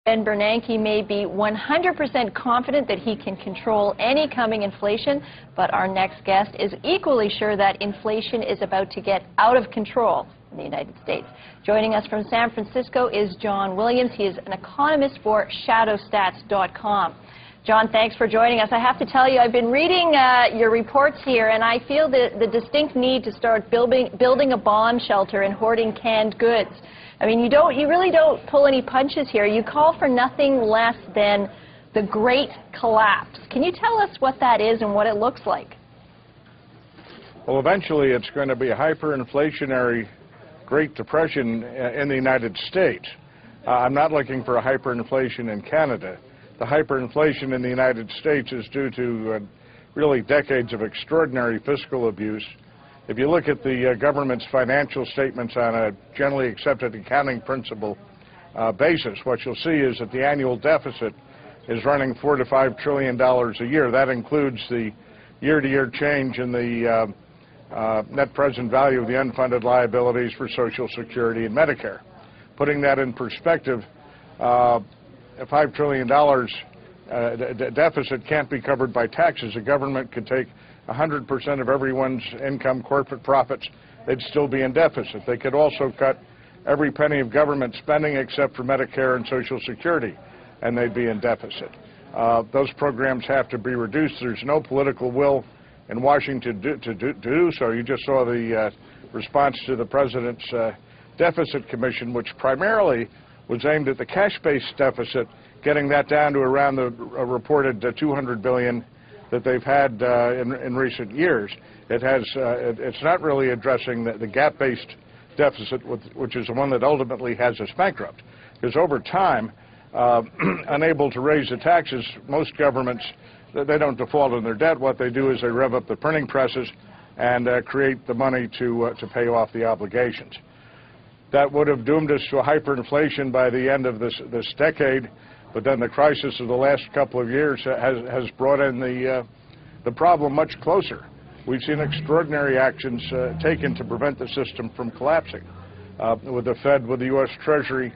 Ben Bernanke may be 100% confident that he can control any coming inflation, but our next guest is equally sure that inflation is about to get out of control in the United States. Joining us from San Francisco is John Williams. He is an economist for shadowstats.com. John, thanks for joining us. I have to tell you, I've been reading your reports here, and I feel the distinct need to start building a bomb shelter and hoarding canned goods. I mean, you really don't pull any punches here. You call for nothing less than the Great Collapse. Can you tell us what that is and what it looks like? Well, eventually it's going to be a hyperinflationary Great Depression in the United States. I'm not looking for a hyperinflation in Canada. The hyperinflation in the United States is due to really decades of extraordinary fiscal abuse. If you look at the government's financial statements on a generally accepted accounting principle basis, what you'll see is that the annual deficit is running $4 to $5 trillion a year. That includes the year-to-year change in the net present value of the unfunded liabilities for Social Security and Medicare. Putting that in perspective, a $5 trillion deficit can't be covered by taxes. The government could take 100% of everyone's income, corporate profits, they'd still be in deficit. They could also cut every penny of government spending except for Medicare and Social Security, and they'd be in deficit. Those programs have to be reduced. There's no political will in Washington to do so. You just saw the response to the President's Deficit Commission, which primarily was aimed at the cash-based deficit, getting that down to around the reported $200 billion that they've had in recent years. It's not really addressing the gap-based deficit, which is the one that ultimately has us bankrupt. Because over time, unable to raise the taxes, most governments, they don't default on their debt. What they do is they rev up the printing presses and create the money to pay off the obligations. That would have doomed us to a hyperinflation by the end of this decade. But then the crisis of the last couple of years has brought in the problem much closer. We've seen extraordinary actions taken to prevent the system from collapsing. With the Fed, with the U.S. Treasury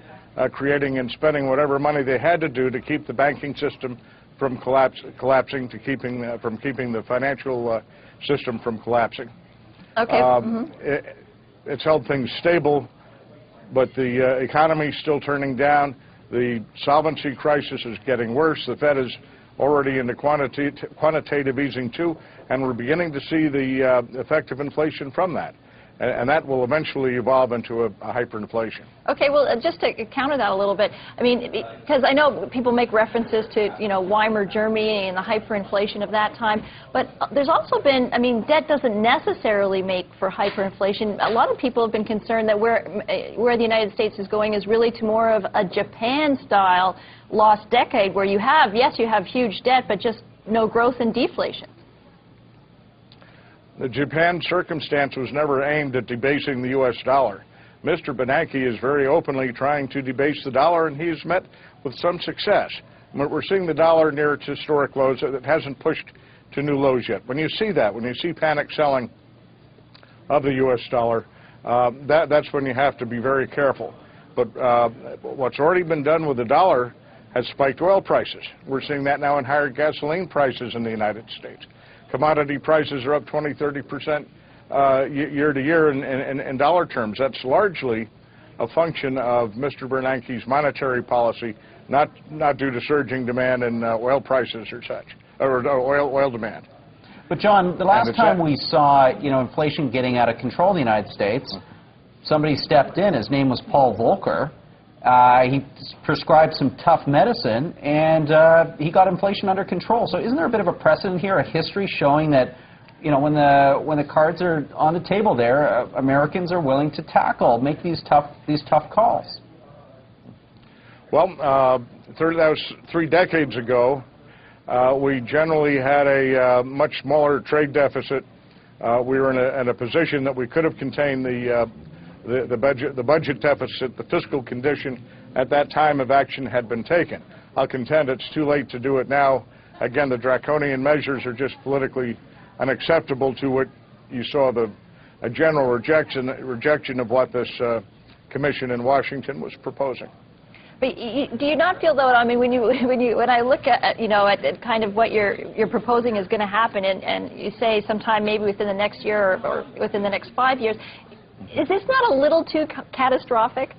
creating and spending whatever money they had to do to keep the banking system from collapsing, from keeping the financial system from collapsing. Okay. It's held things stable, but the economy's still turning down. The solvency crisis is getting worse. The Fed is already into quantitative easing too, and we're beginning to see the effect of inflation from that. And that will eventually evolve into a hyperinflation. Okay, well, just to counter that a little bit, I mean, because I know people make references to, Weimar Germany and the hyperinflation of that time, but there's also been, I mean, debt doesn't necessarily make for hyperinflation. A lot of people have been concerned that where the United States is going is really to more of a Japan-style lost decade, where you have huge debt, but just no growth and deflation. The Japan circumstance was never aimed at debasing the U.S. dollar. Mr. Bernanke is very openly trying to debase the dollar, and he's met with some success. We're seeing the dollar near its historic lows. It hasn't pushed to new lows yet. When you see that, when you see panic selling of the U.S. dollar, that's when you have to be very careful. But what's already been done with the dollar has spiked oil prices. We're seeing that now in higher gasoline prices in the United States. Commodity prices are up 20–30% year to year in dollar terms. That's largely a function of Mr. Bernanke's monetary policy, not due to surging demand in oil prices or such, or oil demand. But John, the last time we saw inflation getting out of control in the United States, somebody stepped in. His name was Paul Volcker. He prescribed some tough medicine, and he got inflation under control. So isn't there a bit of a precedent here, a history showing that, when the cards are on the table there, Americans are willing to make these tough calls? Well, that was 3 decades ago. We generally had a much smaller trade deficit. We were in a position that we could have contained the budget deficit. The fiscal condition at that time of action had been taken. I'll contend it's too late to do it now. Again, the draconian measures are just politically unacceptable to what you saw a general rejection of what this commission in Washington was proposing. But do you not feel, though, I mean, when I look at, at kind of what you're proposing is going to happen, and you say sometime maybe within the next year or within the next 5 years, is this not a little too catastrophic?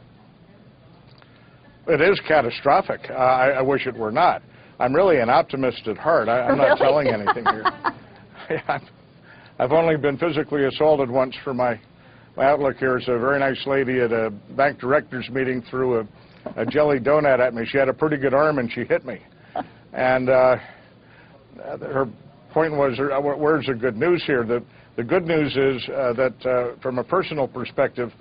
It is catastrophic. I wish it were not. I'm really an optimist at heart. I'm not telling anything here. I've only been physically assaulted once for my outlook here. It's a very nice lady at a bank directors meeting threw a jelly donut at me. She had a pretty good arm and she hit me. And her point was, where's the good news here? The good news is that from a personal perspective,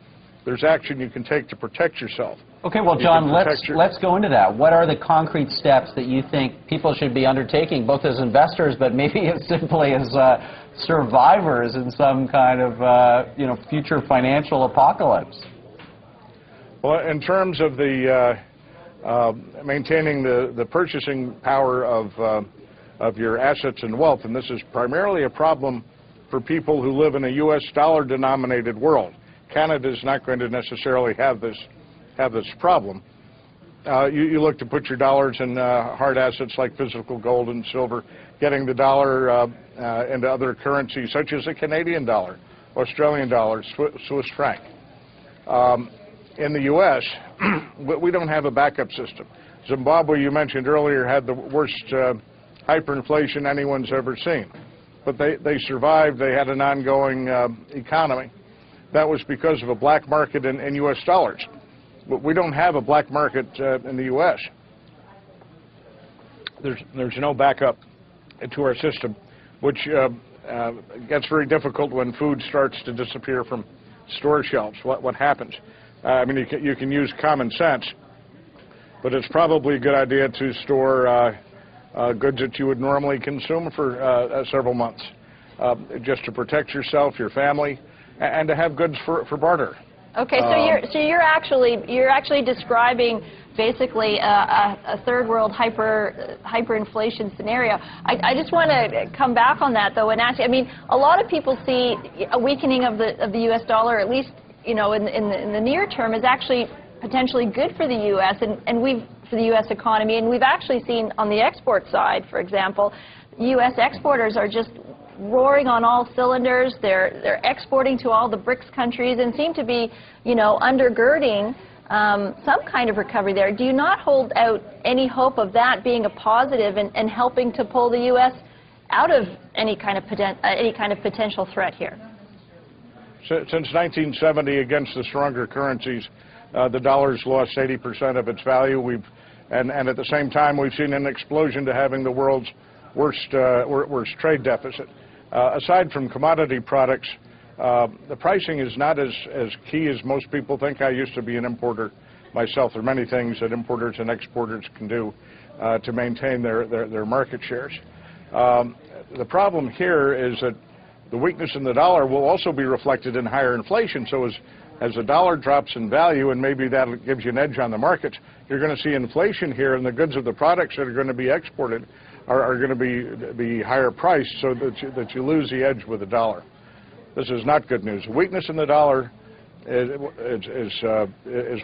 there's action you can take to protect yourself. Okay, well, John, let's go into that. What are the concrete steps that you think people should be undertaking, both as investors, but maybe as simply as survivors in some kind of future financial apocalypse? Well, in terms of the maintaining the purchasing power of your assets and wealth, and this is primarily a problem for people who live in a U.S. dollar-denominated world. Canada is not going to necessarily have this problem. You look to put your dollars in hard assets like physical gold and silver, getting the dollar into other currencies such as the Canadian dollar, Australian dollar, Swiss franc. In the U.S., we don't have a backup system. Zimbabwe, you mentioned earlier, had the worst hyperinflation anyone's ever seen. But they survived. They had an ongoing economy. That was because of a black market in U.S. dollars. But we don't have a black market in the U.S. There's no backup to our system, which gets very difficult when food starts to disappear from store shelves. What happens? I mean, you can use common sense, but it's probably a good idea to store goods that you would normally consume for several months, just to protect yourself, your family, and to have goods for barter. Okay, so you're actually describing basically a third world hyperinflation scenario. I just want to come back on that though and ask you. I mean, a lot of people see a weakening of the U.S. dollar, at least in the near term, is actually potentially good for the U.S. and for the U.S. economy. And we've actually seen on the export side, for example, U.S. exporters are just roaring on all cylinders. They're exporting to all the BRICS countries and seem to be, undergirding some kind of recovery there. Do you not hold out any hope of that being a positive and helping to pull the U.S. out of any kind of potential threat here? Since 1970, against the stronger currencies, the dollar's lost 80% of its value. And at the same time, we've seen an explosion to having the world's worst trade deficit. Aside from commodity products, the pricing is not as key as most people think. I used to be an importer myself. There are many things that importers and exporters can do to maintain their market shares. The problem here is that the weakness in the dollar will also be reflected in higher inflation. So as the dollar drops in value, and maybe that gives you an edge on the markets, you're going to see inflation here, and the goods of the products that are going to be exported are going to be higher priced, so that you lose the edge with the dollar. This is not good news. Weakness in the dollar is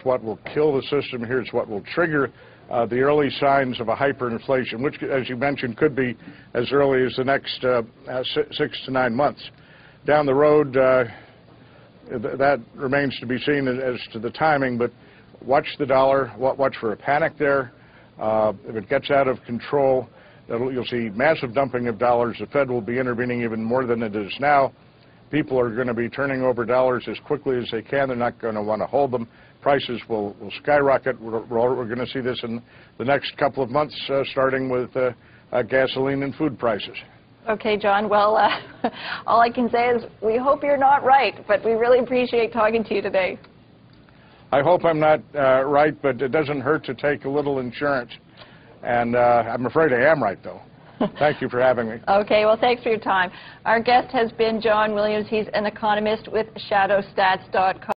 what will kill the system here. It's what will trigger the early signs of a hyperinflation, which, as you mentioned, could be as early as the next 6 to 9 months. Down the road, that remains to be seen as to the timing, but watch the dollar, watch for a panic there. If it gets out of control, you'll see massive dumping of dollars. The Fed will be intervening even more than it is now. People are going to be turning over dollars as quickly as they can. They're not going to want to hold them. Prices will skyrocket. We're going to see this in the next couple of months, starting with gasoline and food prices. Okay, John. Well, all I can say is we hope you're not right, but we really appreciate talking to you today. I hope I'm not right, but it doesn't hurt to take a little insurance. And I'm afraid I am right, though. Thank you for having me. Okay, well, thanks for your time. Our guest has been John Williams. He's an economist with ShadowStats.com.